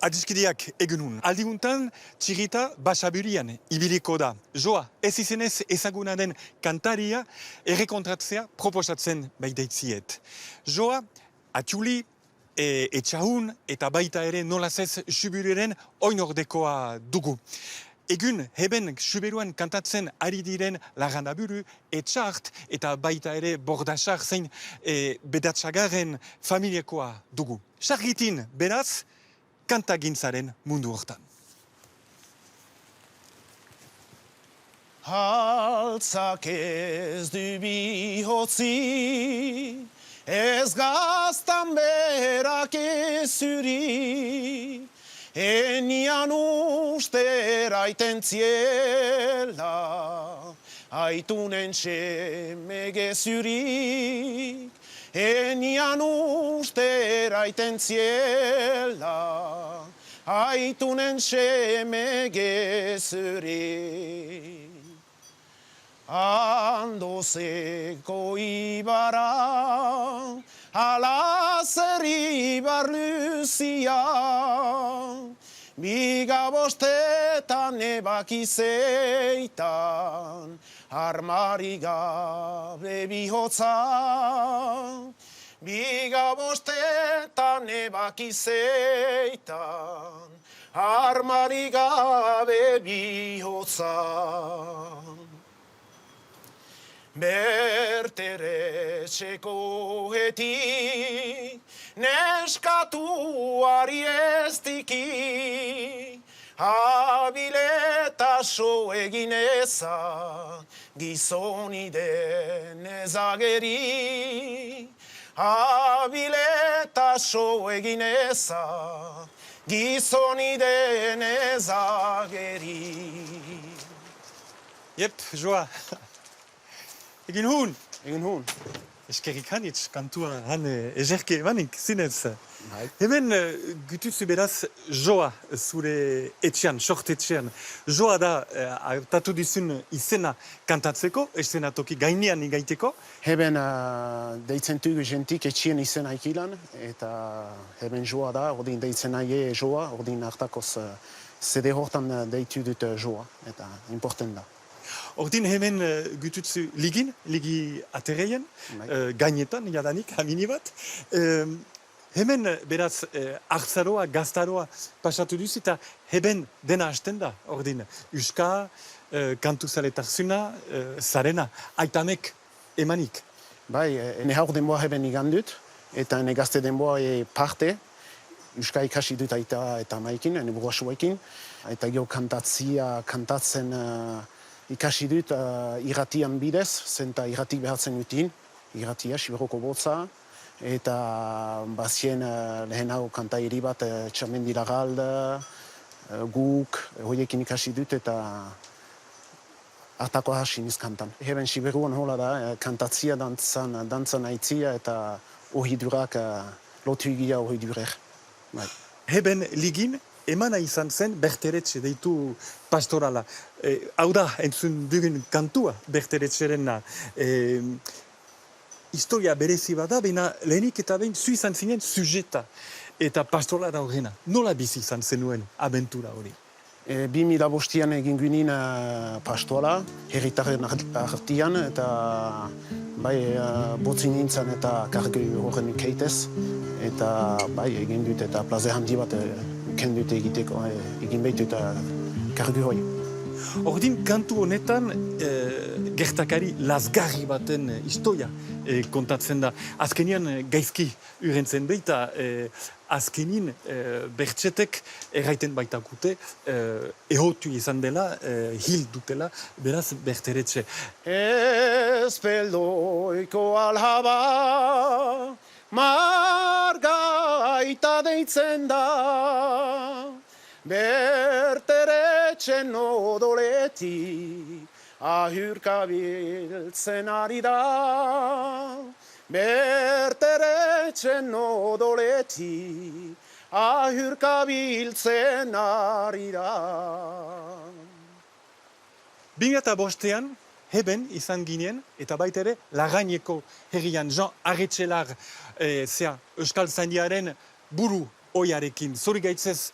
Adiskideak egunun. Aldiguntan, txirita basaburian ibiliko da. Joa, ez izenez ezaguna den kantaria errekontratzea proposatzen baitaitziet. Joa, atxuli, etxahun eta baita ere nolazez suburiren oinordekoa dugu. Egun, heben suberuan kantatzen ari diren Larrandaburu, Etxart eta baita ere Bordasar zein bedatxagarren familiakoa dugu. Sargitin, beraz, kantagintzaren mundu hortan. Haltzak ez du bihotzi, ez gaztan berak ez zuri, enian ustera aitentziela, aitunen seme gezurik, enian ustera aitentziela, aitunen seme gezurik. Andozeko ibara, alazer ibar luzia, biga bostetan ebakizeitan, armari gabe bihotza. Biga bostetan ebakizeitan, armari gabe bihotza. Berteretxeko heti, neskatuari ez diki, abileta so egin eza, gizoni den ezageri. Abileta so egin eza, gizoni den ezageri. Jep, joa. Egin hun! Egin hun. Eskerrik hanitz, kantua han ezerke emanik, zinez. Bai. Hemen gutuzu beraz joa zure etxean, sortetxean. Joa da, hartatu dizun izena kantatzeko, eszenatoki gainean igaiteko. Heben deitzen dugu jentik etxien izena ikilan, eta heben joa da, ordin deitzen nahi joa, ordin hartakoz zede hortan deitu dut joa, eta important da. Ordin hemen gututzu ligi atereien, gainetan, jadanik, hamini bat. Hemen beraz hartzaroa, gaztaroa pasatu duz, eta heben dena hasten da, ordin. Euska, kantu zaletarzuna, zarena, aitamek emanik. Bai, ene haur denboa heben igandut, eta ene gazte denboa parte, Euska ikasi dut aita eta maikin, ene burasuekin, eta gero kantatzen ikasi dut irratian bidez, zenta irratik behartzen dutin, irratia, Siberoko botza, eta bazien lehenago kantairi bat, Txamendi Lagalde, guk, hoiekin ikasi dut, eta hartako hasi niz kantan. Heben Siberuan hola da, kantatzia, dantzan aitzia, eta ohidurak, lotu egia ohidurer. Bai. Heben ligin, emana izan zen berteretxe deitu pastorala. Hau da, entzun dugun kantua berteretxerena. Historia berezi bada, baina lehenik eta behin zu izan zinen sujeta eta pastorala horrena. Nola bizi izan zenuen abentura hori? 2005an egin ginen pastoala, herritarren artian, eta bai, botzin nintzen eta kargu horren keitez, eta bai, egin dut eta plaze handi bat kendut egiteko, egin behitu eta kargu hori. Ordin, kantu honetan gertakari lazgarri baten historia kontatzen da. Azkenian gaizki urentzen baita, azkenin bertxetek erraiten baitakute ehotu izan dela, hil dutela, beraz berteretxe. Ez peldoiko alhaba, margaita deitzen da, berteretxen odoletik, ahurka biltzen ari da. Berteretxen odoletik, ahurka biltzen ari da. 2005an, heben izan ginen, eta baita ere, Lagaineko herrian Jean Arretxelar, Euskal Zaindiaren buru oiarekin. Zori gaitzez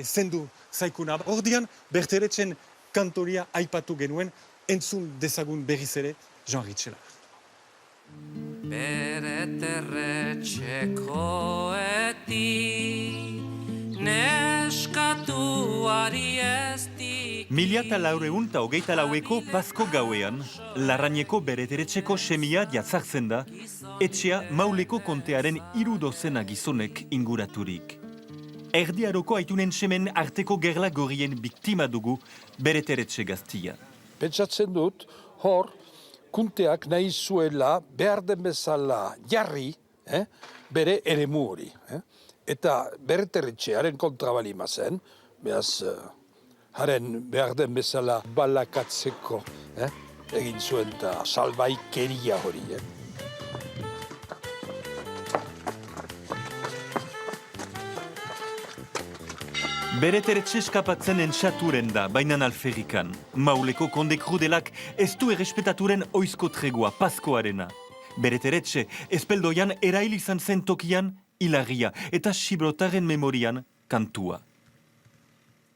zendu zaikuna. Ordian, Berteretxen kantoria aipatu genuen, entzun dezagun berriz ere Jean Ritchela. Berteretxekoeti neskatuari ezti. 1424 Pasko gauean, Larrañeko Berteretxeko semia jatzartzen da, etxea Mauleko kontearen 30 gizonek inguraturik. Erdi Aroko aitunen semen arteko gerla gorrien biktima dugu Berteretxe gaztia. Pentsatzen dut, hor, kunteak nahi zuela behar den bezala jarri, bere eremu hori. Eta Berteretxearen kontra balima zen, behaz, haren behar den bezala balakatzeko, egin zuen eta salbaikeria hori. Berteretxe eskapatzen entxaturen da, bainan alferrikan. Mauleko konde krudelak ez du errespetaturen oizko tregua, Paskoarena. Berteretxe, espeldoian erail izan zen tokian, hilarria eta xibrotaren memorian kantua.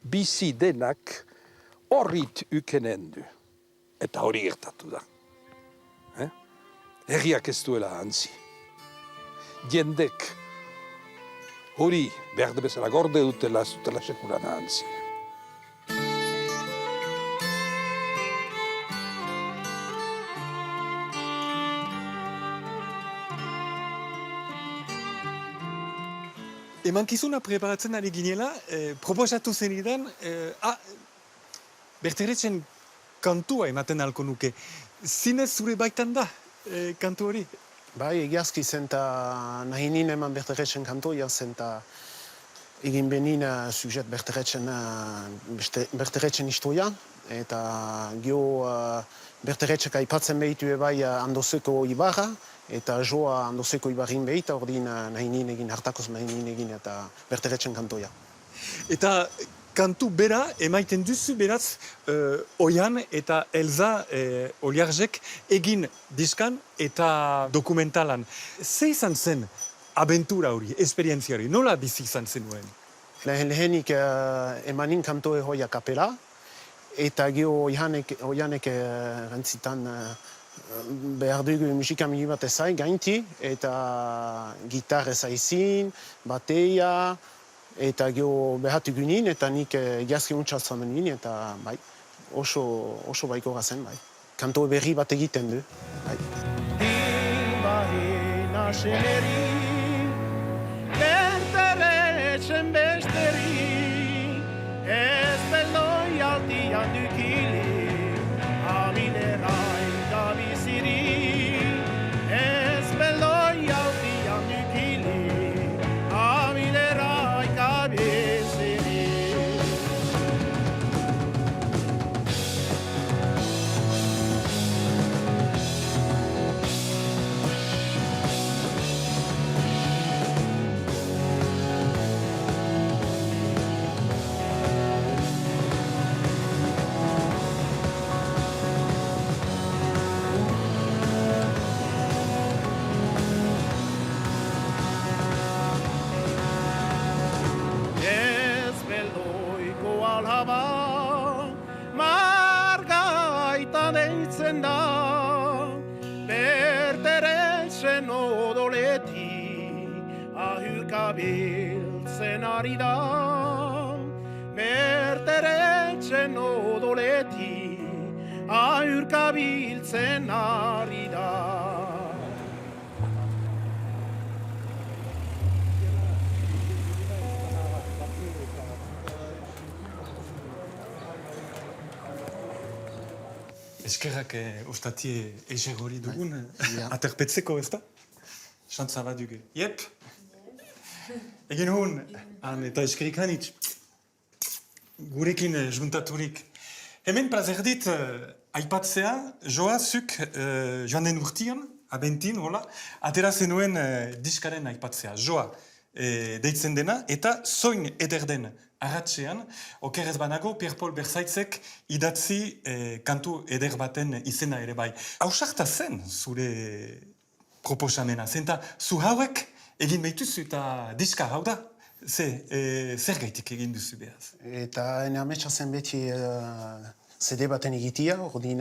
Bizi denak horrit ukenen du. Eta hori gertatu da. Herriak ez duela antzi. Jendek hori behar bezala gorde dutela ez dutela sekuran antzi. Emankizuna preparatzen ari ginela, proposatu zenidan, Berteretxen kantua ematen halko nuke. Zinez zure baitan da, kantu hori? Bai, egiazki zen eta nahi nien eman Berteretxen kantoia zen eta egin benin sujet Berteretxen historia eta gio Berteretxek aipatzen behitu bai Andozeko ibarra eta joa Andozeko ibarrin behita ordin nahi nien egin, hartakoz nahi nien egin eta Berteretxen kantoia. Eta kantu bera emaiten duzu beraz Oian eta Elza Oliarzek egin diskan eta dokumentalan. Ze izan zen abentura hori, esperientzia hori, nola bizi izan zenuen? Lehenik emanin kantoe hoia kapela eta gero Oianek rentzitan behar dugu musika mili bat ezai gainti eta gitar ezaizin, bateia, eta gero behatu gunin, eta nik jazki untxatzen nien, eta bai, oso baiko gazen, bai. Kanto berri bat egiten du, bai. Imagina seneri, Berteretxen besteri, ez beloi altian dukili, aminerai gabiziri, ez beloi altian dukili, aminerai gabiziri. Ez beldoiko alhaba, margaita deitzen da, Berteretxen odoleti, ahurkabiltzen ari da. Berteretxen odoleti, ahurkabiltzen ari da. Eskerrak ostatie ezer hori dugun, Ja. aterpetzeko, ez da? Xantza bat dugu. Jep! Egin hon, eta eskerik hanitz, gurekin juntaturik. Hemen plazer dit, aipatzea, joa zuk joan den urtian, abentin, hola, atera zenuen diskaren aipatzea. Joa deitzen dena, eta zoin eder den arratxean, okerrez banago, Pierre-Paul Berzaitzek idatzi kantu eder baten izena ere bai. Hausarta zen zure proposamena, zenta zu hauek egin behituzu eta diska hau da, Zer gaitik egin duzu behaz? Eta ene ametsa zen beti CD baten egitea, ordin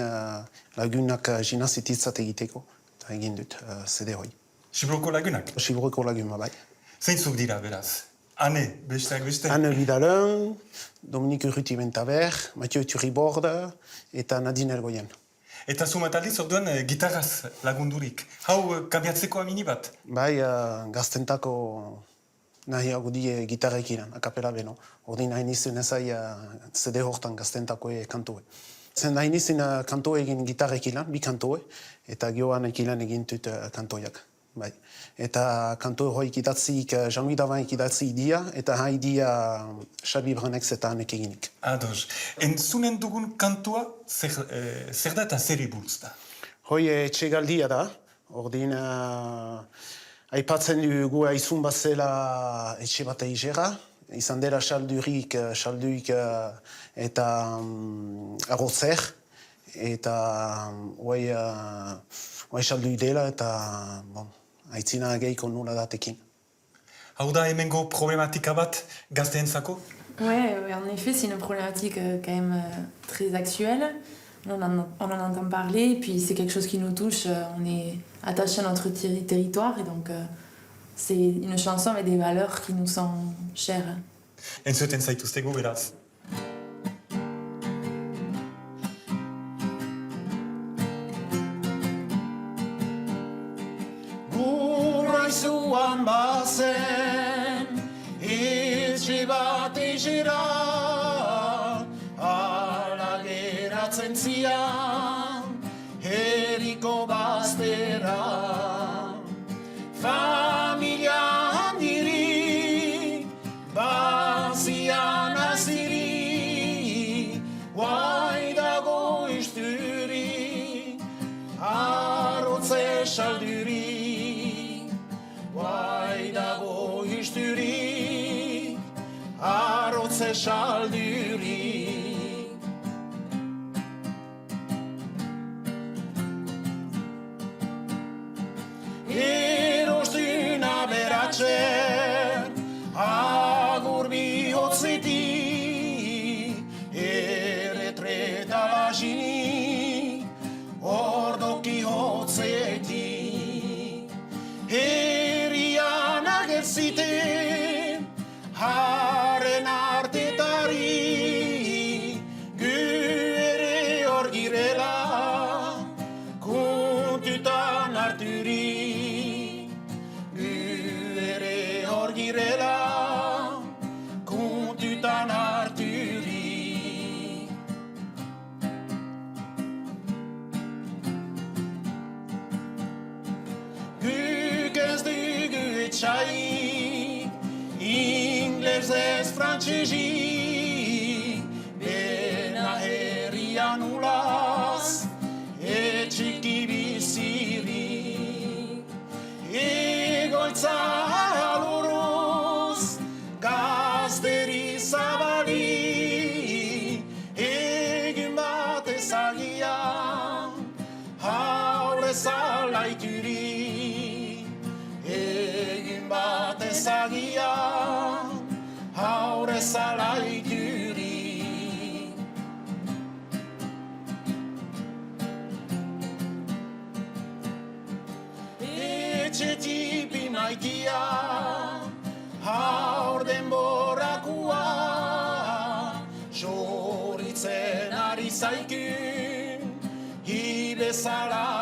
lagunak ginazititzat egiteko. Eta egin dut CD hoi. Sibroko lagunak? Sibroko laguna bai. Zeintzuk dira beraz? Ane, besteak beste? Anne Vidalin, Dominique Urruti-Bentaber, Mathieu Turiborde eta Nadine Elgoyen. Eta zumataldiz orduan gitarraz lagundurik. Hau kabiatzeko amini bat? Bai, gaztentako nahiago die gitarrekin, akapela beno. Ordin nahi nizun ezai CD hortan gaztentakoe kantue. Zen nahi nizun kantoe egin gitarrekin, bi kantoe, eta gioan ekilan egin dut kantoiak. Bai. Eta kanto horiek idatzik, Jean-Louis Davin idatzi dia, eta hai dia Xabi Branek eta hanek eginik. Ados. Entzunen dugun kantua, zer da eta zer iburuz da? Hoi etxegaldia da, ordin aipatzen dugu aizun bazela etxe bat egera, izan dela saldurik eta arrotzer, eta hoi saldu dela eta aitzina geiko nula datekin. Hau da hemengo problematika bat gazteentzako? Ouais, en effet, c'est une problématique quand même très actuelle. On en entend parler, et puis c'est quelque chose qui nous touche. On est attaché à notre territoire, et donc c'est une chanson avec des valeurs qui nous sont chères. Entzuten zaituztegu beraz. Guraizuan bazen, etxe bat egera, ala geratzen zian, herriko baztera. Familia handirik, bazian aziri, guai dago isturi, arrotze salduri. Guai dago isturi, arrotze salduri. Erostun aberatzer, agur bihotzeti, erretreta lagini, ordoki hotzeti. Herrian agertziten, haren artetari, gu ere hor girela, kontutan harturi. Gu ere hor girela, kontutan harturi. Ez dugu etxai, inglesez frantsesi, bena herrian ulaz, etxiki biziri. Egoitza aloroz, gazteri zabali, egin bat ezagian, haure zalaituri. Egin bat ezagian, haure zalaituri. Etxetik bimaitia, haur denborakua, joritzen ari zaikun, hibezalakua.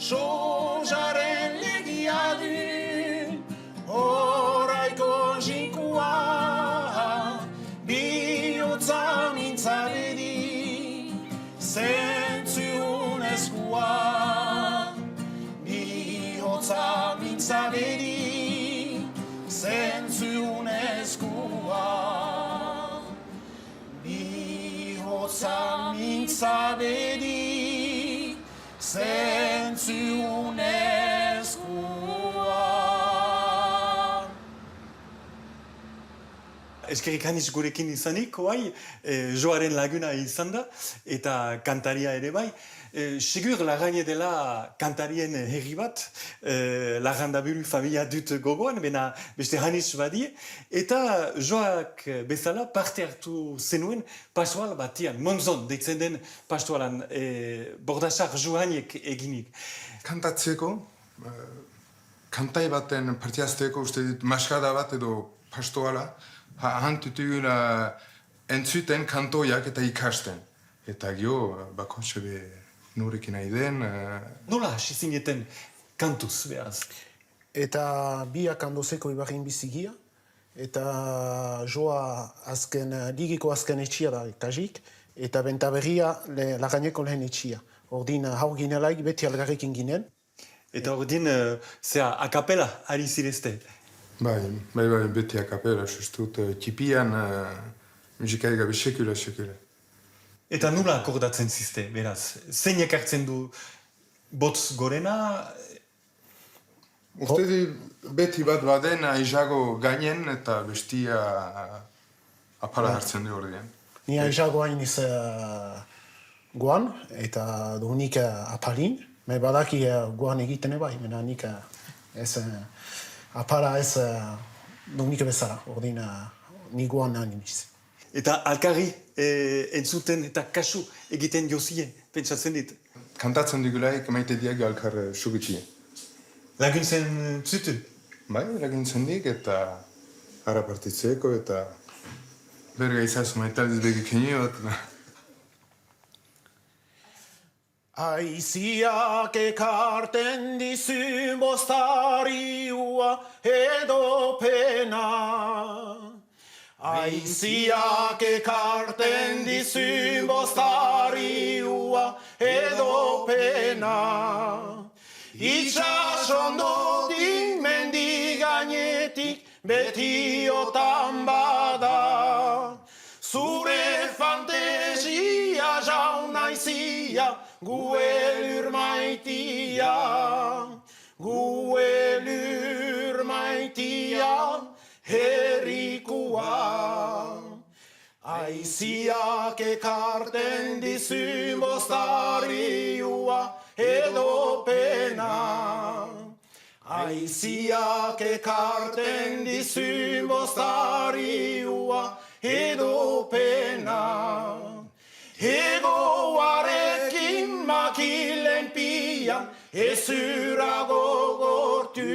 Sojaren legia du, oraiko jinkua, bihotza mintzabedi, zentzunezkoa. Bihotza mintzabedi, zentzunezkoa. Bihotza mintzabedi, eskerrik hanis gurekin izanik, oai, joaren laguna izan da, eta kantaria ere bai. Segur Larrañe dela kantarien herri bat, Larrandaburu familia dut gogoan, bena beste hanis badie, eta joak bezala parte hartu zenuen pastoral batian, Monzon, deitzen den pastoralan, Bordasar Joanek eginik. Kantatzeko, kantai baten partiazteko uste dit maskada bat edo pastoala, hantutugun entzuten kantoiak eta ikasten. Eta gio, bako sebe nurekin nahi den. Nola hasi zineten kantuz, beraz? Eta biak handozeko ibarrin bizigia, eta joa ligiko azken etxia da kasik, eta bentaberria Larrañeko lehen etxia. Ordin hau ginelaik beti algarrekin ginen. Eta ordin, akapela ari zirezte. Bai, beti akapela, sustut, tipian musikari gabe sekula. Eta nola akordatzen zizte, beraz? Zein ekartzen du botz gorena? Uste beti bat baden aizago gainen eta bestia apala hartzen du ordean. Ni aizago hain iz goan, eta dunik apalin. Me badaki goan egiten bai, mena nik apala ez dunik bezala, ordin ni goan animiz. Eta alkarri entzuten eta kasu egiten jozie, pentsatzen dit. Kantatzen digulaik maite diak alkar sugitien. Laguntzen zutu? Bai, laguntzen dik eta ara partitzeko eta berga izazu maitaliz begikini bat. Aiziak ekarten dizu bostariua edo pena. Aiziak ekarten dizu bostariua edo pena. Itxasondotik mendi gainetik beti otan bada. Zure fantesia jaun naizia, gu elur maitia, herrikua. Aiziak ekarten dizu bostariua edo pena. Aiziak ekarten dizu bostariua edo pena. Egoarekin makilen pian ezura gogortu.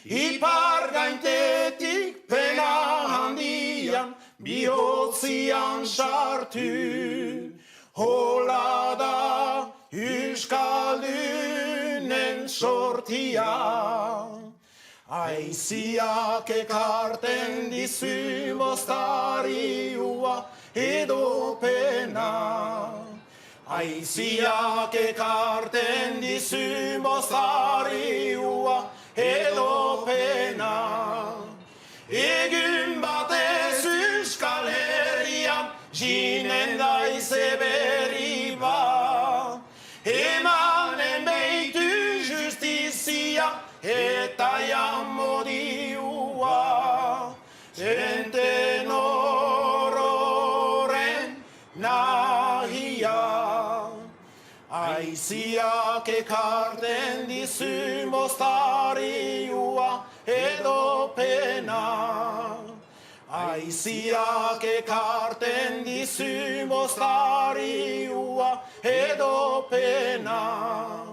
Ipar gaintetik pena handian bihotzian sartu. Hola da Euskaldunen sortia. Aiziak ekarten dizu bostariua edo pena. Aiziak ekarten dizu bostariua edo pena. Egun batez Euskal Herrian jinen daize berri bat. Emanen beitu justizia eta jamodiua. Enten ororen nahia. Aiziak ekarten dizu bostariua edo pena. Aiziak ekarten dizu bostariua edo pena.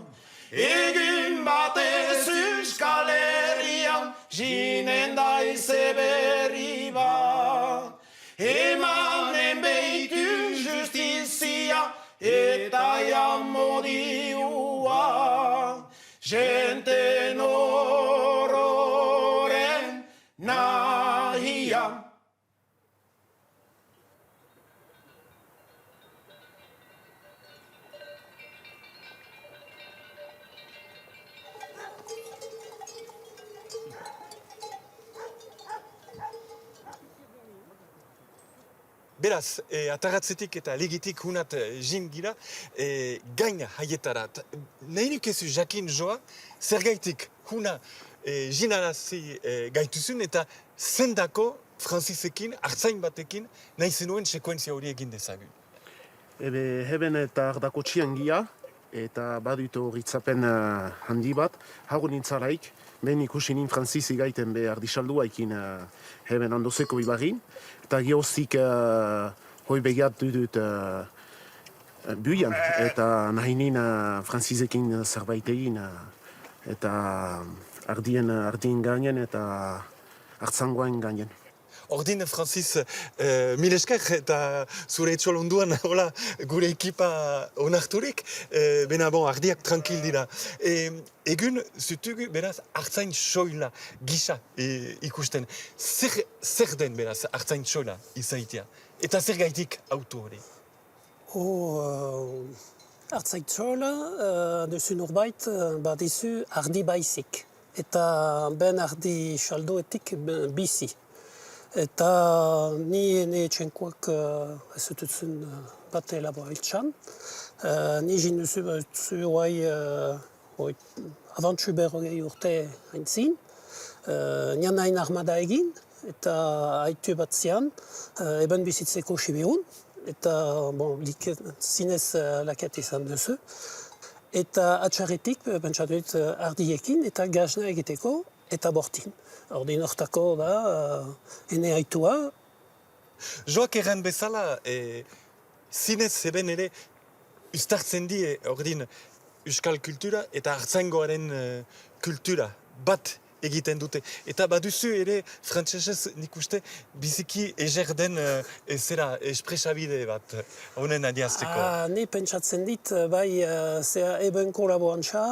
Egun batez Euskal Herrian jinen daize berri bat. Emanen beitu justizia eta jamodiua. Jenten ororen nahia. Beraz, ataratzetik eta ligitik hunat jin gira, gain haietarat. Nahi nukezu jakin joa, zer gaitik huna jinarazi gaituzun eta zendako Frantzisekin, hartzain batekin, nahi zenuen sekuentzia hori egin dezagun. Heben eta ardakotxian gia, eta badutu ritzapen handi bat, hago nintzalaik, ben ikusi nin Frantzizi gaiten be ardisaldua ikin heben handozeko ibarin, eta geozik hoi begat dudut buian, eta nahi nin Frantzizekin zerbait egin, eta ardien gainen eta hartzangoen gainen. Ordin, Francis, mil esker eta zure etxol onduan hola, gure ekipa onarturik, bena bon, ardiak tranquil dira. Egun, zutugu, beraz, hartzain soila, gisa ikusten. Zer den, beraz, hartzain soila izaitia? Eta zer gaitik auto hori? Hartzain soila, duzu norbait, badizu ardi baizik. Eta ben ardi saldoetik bizi. Eta ni etxenkoak ez dutzen bat elaboa iltsan. Ni jinduzu avantxu berrogei urte haintzin. Nian hain armada egin, eta haitu bat zian, eben bizitzeko Sibiun. Eta zinez laket izan duzu. Eta atxarretik, pentsatuit ardiekin, eta gazna egiteko, eta bortin. Ordin hortako da, ene haitua. Joak erran bezala, zinez zeben ere, ustartzen die, ordin, euskal kultura eta hartzaingoaren kultura bat egiten dute. Eta baduzu ere, frantsesez nik uste, biziki ezer den zera espresabide bat, honen adiazteko. Ni pentsatzen dit, bai, zera eben kolaborantza,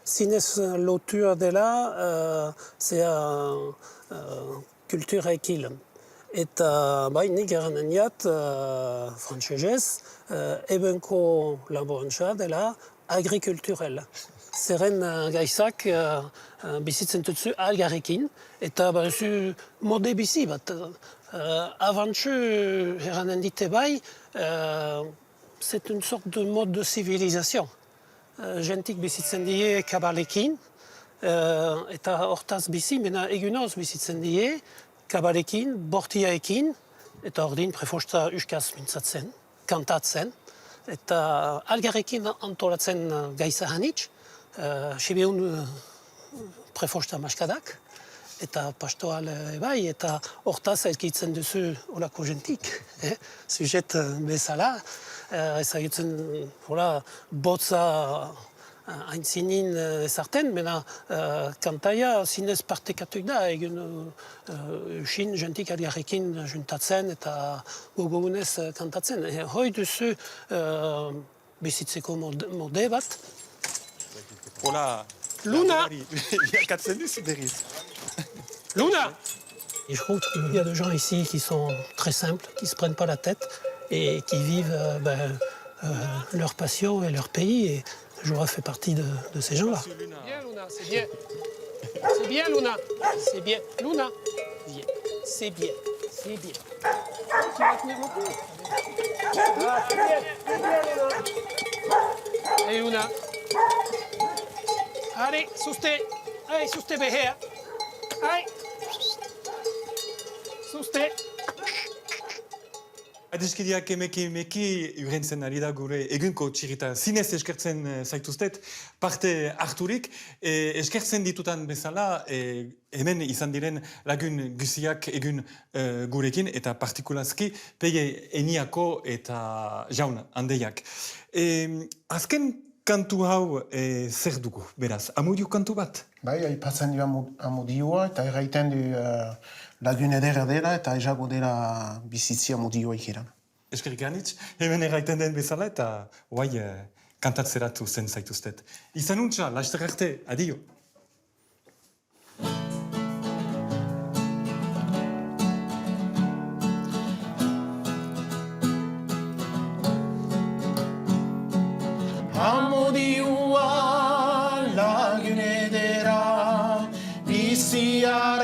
zinez lotua dela, zera kultura ekilen. Eta bai, nik eranen jat, frantsesez, ebenko laborantza dela agrikulturel. Zeren gaizak bizitzen tutzu algarrekin, eta baduzu mode bizi bat. Avantxu eranen dite bai, c'est une sorte de mode de civilisation. Gentik bizitzen die kabalekin, eta hortaz bizi, mena egunoz bizitzen die, kabalekin, bortiaekin, eta ordin prefosta uskaz mintzatzen, kantatzen, eta algarrekin antolatzen gaiza hanitz, Sibiun prefosta maskadak, eta pastoal bai, eta hortaz elkitzen duzu olako gentik, sujet bezala, ezagutzen botza aintzinin ezarten, mena kantaia zinez partekatuik da, egun usin gentik algarrekin juntatzen eta gogogunez kantatzen. Hoi duzu bizitzeko mode bat. Hola. Luna! Jakatzen duzu berriz. Luna! Et je trouve qu'il y a des gens ici qui sont très simples, qui ne se prennent pas la tête et qui vivent leur passion et leur pays. Et Joa fait partie de ces gens-là. C'est bien, Luna, c'est bien. C'est bien, Luna. C'est bien. Luna. Bien. C'est bien. C'est bien. Tu vas tenir le coup. Ah, c'est bien. C'est bien, Luna. Allez, Luna. Allez, suste. Allez, suste, behea. Allez. Suste. Adiskideak emeki urentzen ari da gure egunko txirita zinez eskertzen zaituztet, parte harturik, eskertzen ditutan bezala, hemen izan diren lagun guziak egun gurekin, eta partikulazki pege eniako eta jaun handeiak. Azken kantu hau zer dugu, beraz, amudio kantu bat? Bai, aipatzen du amodioa eta erraiten du lagun edera dela eta ezago dela bizitzia amodioa ikiran. Eskerrik anitz, hemen erraiten den bezala eta guai kantatzeratu zen zaituztet. Izan untxa, laster arte, adio. Amodioa lagun edera, biziak